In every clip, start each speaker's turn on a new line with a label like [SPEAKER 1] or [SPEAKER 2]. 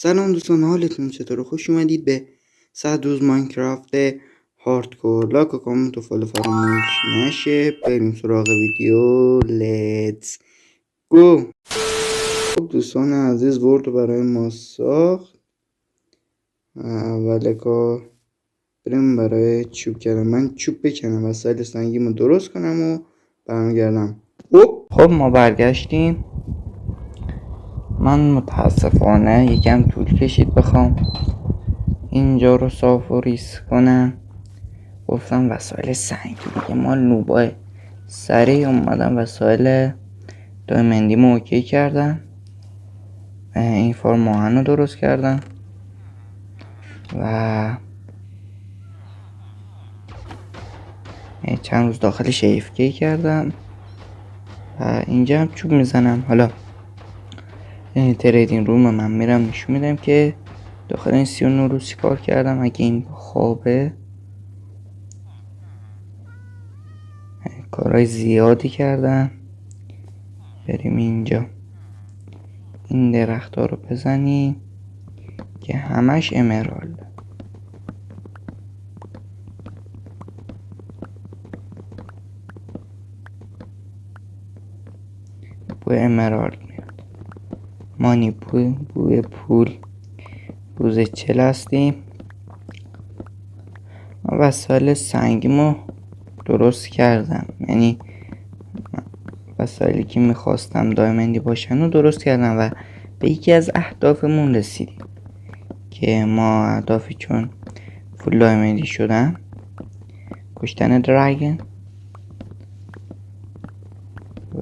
[SPEAKER 1] سلام دوستان، حالتون چطوره؟ خوش اومدید به 100 روز ماینکرافت هاردکور. لایک و کامنت و فالو فراموش نشه. بریم سراغ ویدیو. لیتس گو. خب دوستان عزیز، ورد رو برای ما ساخت. اول کار بریم برای چوب کردن. من چوب بکنم وسایل سنگیمو درست کنم و برمیگردم. خب ما برگشتیم. من متاسفانه یکم طول کشید بخوام اینجا رو صاف و ریز کنم. گفتم وسایل سنگی دیگه، ما نوبای سریع اومدم وسایل دایمندیمو اوکی کردم. این فرم آهن رو درست کردم و چند روز داخلش AFK کردم و اینجا هم چوب میزنم. حالا تریدینگ روم من میرم نشون میدم که داخل این 39 روز کار کردم. اگه این خوابه کارهای زیادی کردم. بریم اینجا این درخت ها رو بزنیم که همش امرالد. بوی امرالد میاد. مانی بوی پول. روز 40 هستیم. وسایل سنگیمو درست کردم، یعنی وسایلی که میخواستم دایمندی باشن رو درست کردم و به یکی از اهدافمون رسیدیم که ما اهدافی چون فول دایمندی شدن: کشتن دراگن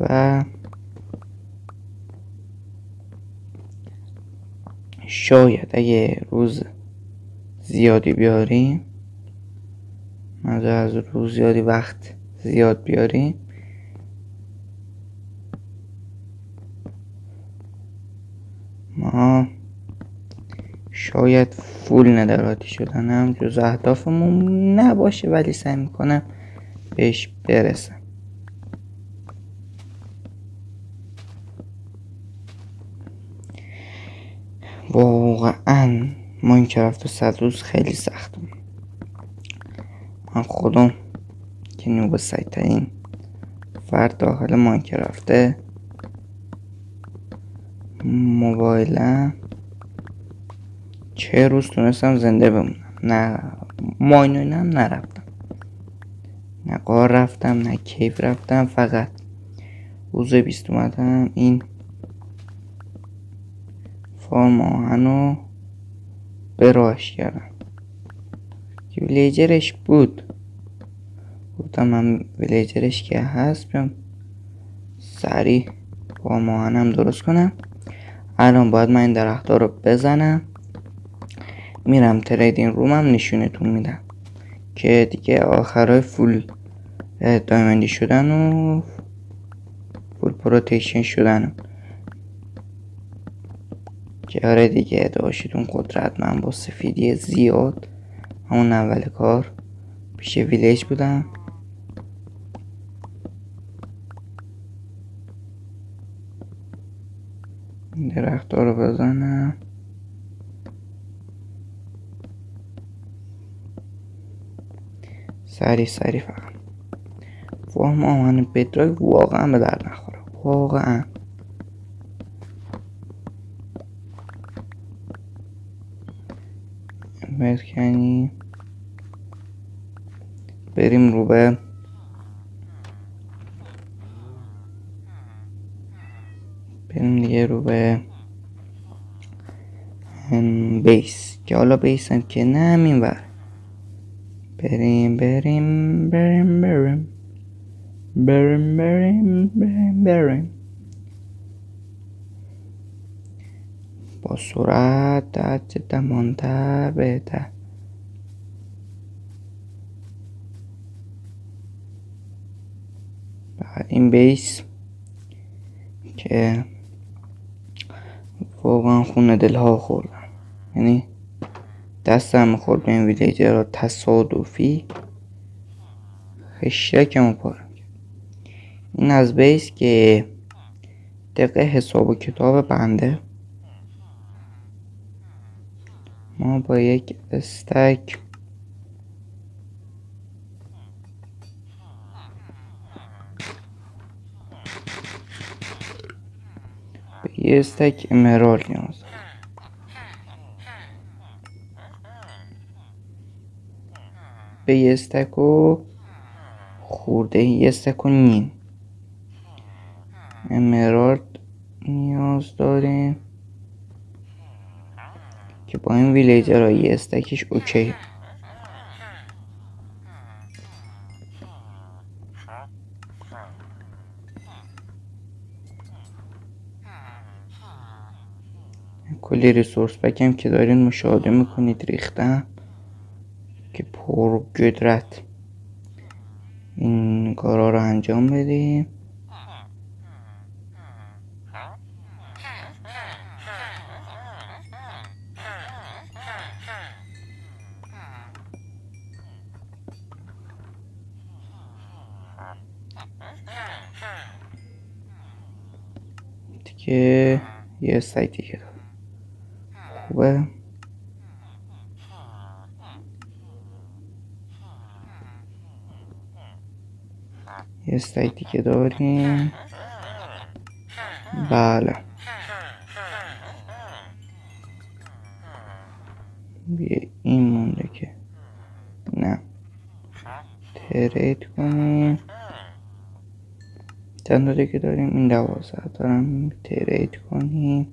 [SPEAKER 1] و شاید اگه روز زیادی بیاریم، از روز زیادی وقت زیاد بیاریم، ما شاید فول ندراتی شدن هم جز اهدافمون نباشه، ولی سعی میکنم بهش برسم. واقعا ماینکرافت 100 روز خیلی سخته. من خودم که نوب سایترین فرد داخل ماینکرافته، موبایلم 4 روز تونستم زنده بمونم. نه ماینوینم نرفتم، نه قار رفتم، نه کیف رفتم. فقط روز 20 اومدم این فرم آهنو به راهش کردم که ویلیجرش بود. گفتم من ویلیجرش که هست بیام سریع فرم آهنم درست کنم. الان باید من این درخت ها رو بزنم. میرم تریدینگ رومم نشونتون میدم که دیگه آخرای فول دایمندی شدن و فول پروتکشن شدن که آره دیگه داشتون قدرتمند با سفیدی زیاد. همون اول کار پیش ویلیج بودم. این درخت ها رو بزنم. سری فقط فرم آهن بدراگ واقعا به درد نخوره، واقعا. برکنی بریم رو به بیس، که حالا بیس هم که نه همین ور. بریم با سرعت در منتبه. بعد این بیس که واقعا خونه دلها خوردم، یعنی دستم خورد به این ویلیجر را تصادفی خشکمو پارم کرد. این از بیس که دقیقه حساب و کتاب بنده ما با یک استک یه استک امرالد نیاز داریم. به یه استک و خورده، یه استک و نیم امرالد نیاز داریم که با این ویلیجر ها یه استکش اوکی. کلی ریسورس بکم که دارین مشاهده میکنید ریختم که پر قدرت این کارا رو انجام بدیم. دیگه یه سایت دیگه داریم. خوبه. یه سایت دیگه داریم. بله بیا این مونده که نه ترید کنیم. چند تا که داریم؟ این 12 دارم. ترید کنیم.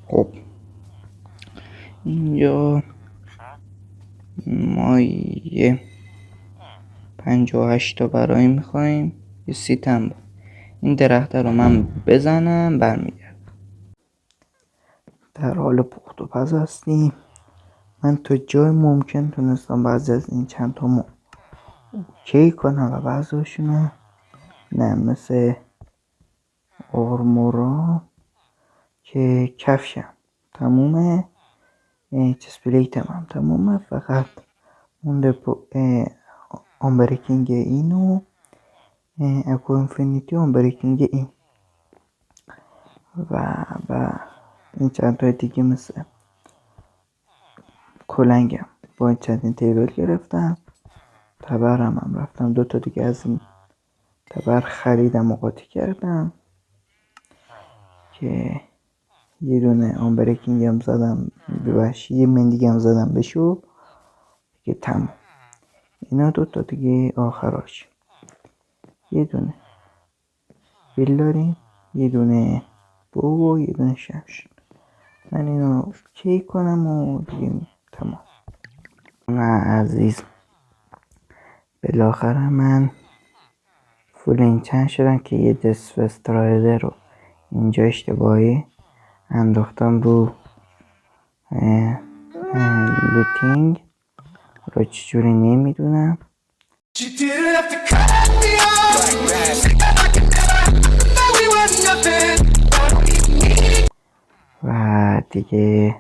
[SPEAKER 1] خب اینجا ما یه 58 تا برای میخواییم. یه 30 تن این درخت رو من بزنم برمیگردم. در حال پخت و پز هستیم. من تا جای ممکن تونستم بعضی از این چند تا اوکی کنم و بعضیشون نه، مثل آرمورا که کفشم تمومه، چیز پلیتم هم تمومه، فقط مونده آنبریکینگ این و اکو اینفینیتی آنبریکینگ این و این چند تا دیگه مثل کلنگم با این چندین تیبل گرفتم. تبرم هم رفتم 2 تا دیگه از این تبر خریدم و قاطی کردم که یه دونه آنبریکینگ هم زدم ببخش یه من دیگه هم زدم بشو که تمام. اینا 2 تا دیگه آخراش. یه دونه بیل داریم، یه دونه بو و یه دونه شمشیر. من اینو کی کنم و دیگه تمام. نه عزیز بالاخره من فول این چند شدم که یه دسف استرایدر رو اینجا اشتباهی انداختم رو لوتینگ رو چجوری نمیدونم و دیگه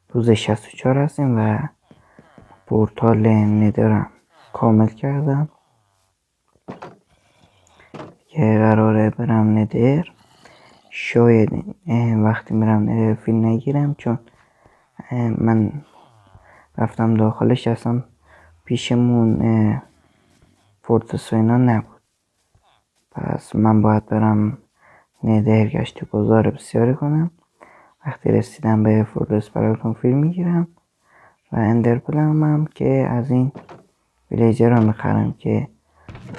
[SPEAKER 1] روز 64 هستیم و پورتال ندرم کامل کردم که قراره برم ندر. شاید وقتی میرم ندر فیلم نگیرم چون من رفتم داخلش اصلا پیشمون فورتس و اینا نبود، پس من باید برم ندر گشت گذار بسیاری کنم. وقتی رسیدم به فورتس براتون فیلم میگیرم و اندر پلمم که از این ویلیجر رو میخرم که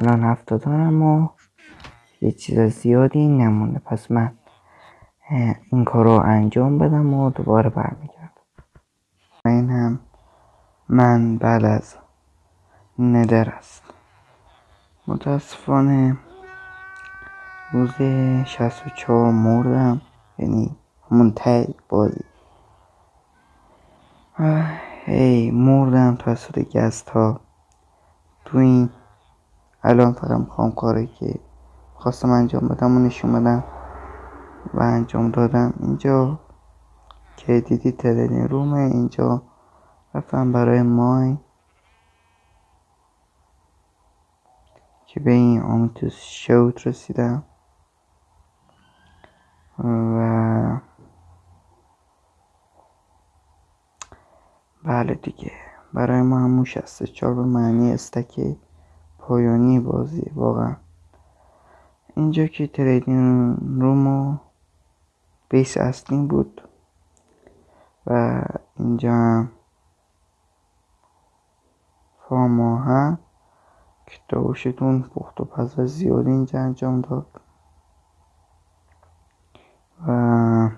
[SPEAKER 1] الان 70 دارم و یه چیز زیادی نمونه. پس من این کار رو انجام بدم و دوباره برمیگردم. این هم من بعد از ندر است. متاسفانه روز 64 مردم، یعنی همون ته بازی هی مردم توسط گست ها. تو این الان فقط میخوام کاری که خواستم انجام بدم و نشون بدم و انجام دادم. اینجا که دیدی ترینگ رومه، اینجا رفتم برای مای که به این آمیتوس شوت رسیدم و بله دیگه برای ما همون 64 به معنی استک پایانی بازی. واقعا اینجا که تریدینگ روم و بیس اصلی بود و اینجا هم فارماها که داشتون پخت و پز زیادی اینجا انجام داد و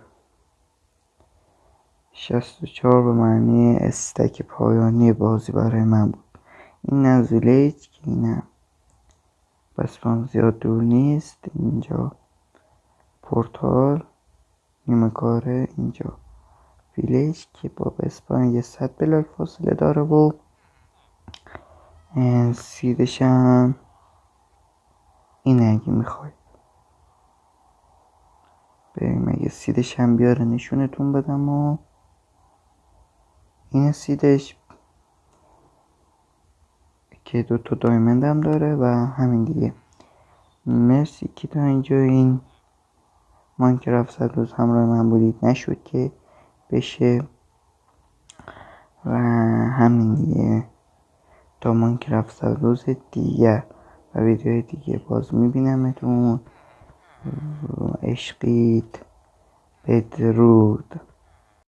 [SPEAKER 1] 64 به معنی استک پایانی بازی برای من بود. این از ویلیج که اینم بسپان زیاد دور نیست. اینجا پورتال نیمه کاره، اینجا ویلیج که با بسپان یه 100 بلاک فاصله داره و سیدش هم اینه. اگه میخواید بریم اگه سیدش هم بیاره نشونتون بدم و این سیدش که 2 تا دایمند هم داره و همین دیگه. مرسی که تا اینجا این ماینکرافت 100 روز همراه من بودید. نشد که بشه و همین دیگه تا ماینکرافت 100 روز دیگه و ویدیوهای دیگه باز میبینمتون. عشقید. بدرود.